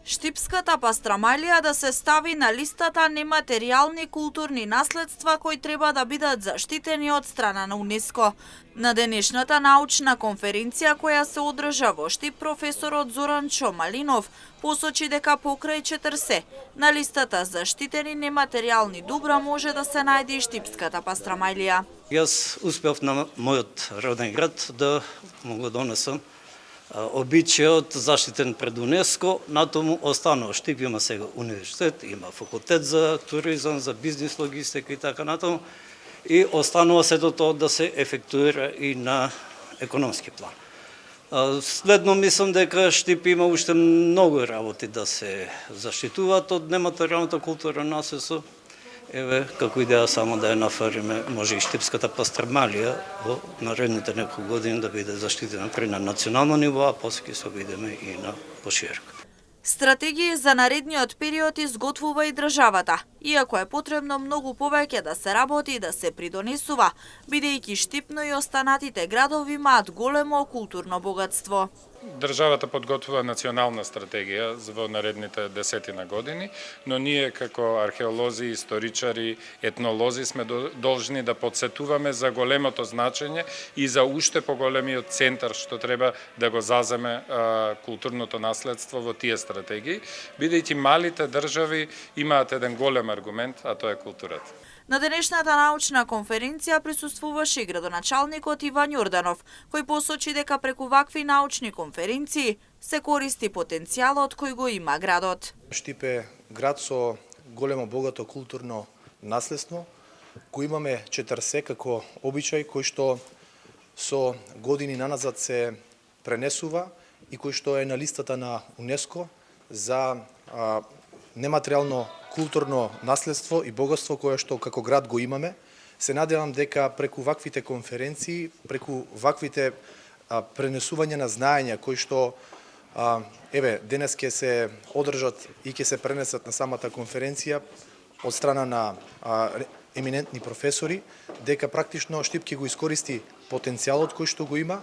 Штипската пастрамалија да се стави на листата нематеријални културни наследства кои треба да бидат заштитени од страна на УНЕСКО. На денешната научна конференција која се одржа во Штип, професорот Зоран Чомалинов посочи дека покрај 40 на листата заштитени нематеријални добра може да се најде и Штипската пастрамалија. Јас успеав на мојот роден град да му го донесам обичајот заштитен пред УНЕСКО, натаму останува Штип, има сега универзитет, има факултет за туризам, за бизнис логистика и така натаму, и останува сето тоа да се ефектуира и на економски план. Следно мислам дека Штип има уште многу работи да се заштитуваат од нематеријалната култура наследство. Еве, како идеја само да ја нафариме, може и Штипската пастрамалија во наредните неколку години да биде заштитена пред на национално ниво, а после ќе се обидеме и на пошироко. Стратегија за наредниот период изготвува и државата, иако е потребно многу повеќе да се работи и да се придонесува, бидејќи Штип, но и останатите градови имаат големо културно богатство. Државата подготвува национална стратегија во наредните десетина години, но ние како археолози, историчари, етнолози сме должни да подсетуваме за големото значење и за уште поголемиот центар што треба да го заземе културното наследство во тие стратегии, бидејќи малите држави имаат еден голем аргумент, а тоа е културата. На денешната научна конференција присуствуваше и градоначалникот Иван Јорданов, кој посочи дека преку вакви научни конференции се користи потенцијалот кој го има градот. Штип е град со големо богато културно наследство, кој имаме 40 како обичај кој што со години наназад се пренесува и кој што е на листата на УНЕСКО за нематеријално културно наследство и богатство кое што како град го имаме. Се надевам дека преку ваквите конференции, преку ваквите пренесување на знаења кои што денес ќе се одржат и ќе се пренесат на самата конференција од страна на еминентни професори, дека практично Штип ќе го искористи потенцијалот кој што го има,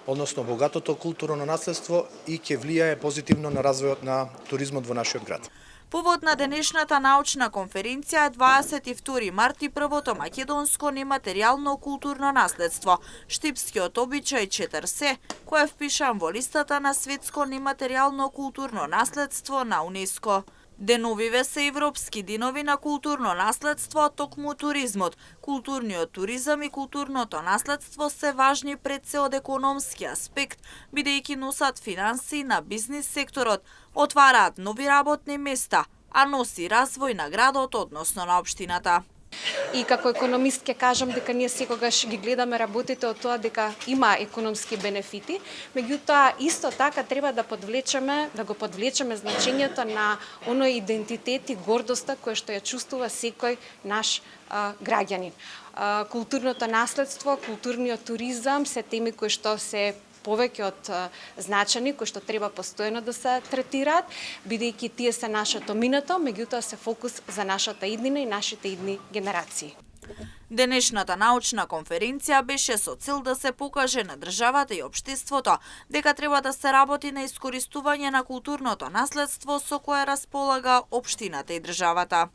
односно богатото културно наследство и ќе влијае позитивно на развојот на туризмот во нашиот град. Повод на денешната научна конференција е 22 март и првото македонско нематеријално културно наследство, Штипскиот обичај 40, кој е впишан во листата на светско нематеријално културно наследство на УНЕСКО. Деновиве се европски денови на културно наследство, токму туризмот. Културниот туризам и културното наследство се важни пред се од економски аспект, бидејќи носат финансии на бизнис секторот, отвараат нови работни места, а носи развој на градот, односно на општината. И како економист ќе кажам дека ние секогаш ги гледаме работите од тоа дека има економски бенефити, меѓутоа исто така треба да го подвлечеме значењето на оној идентитет и гордоста која што ја чувствува секој наш граѓанин. Културното наследство, културниот туризам се теми кои што се повеќе од значени, кои што треба постојано да се третираат, бидејќи тие се нашето минато, меѓутоа се фокус за нашата иднина и нашите идни генерации. Денешната научна конференција беше со цел да се покаже на државата и општеството дека треба да се работи на искористување на културното наследство со кое располага општината и државата.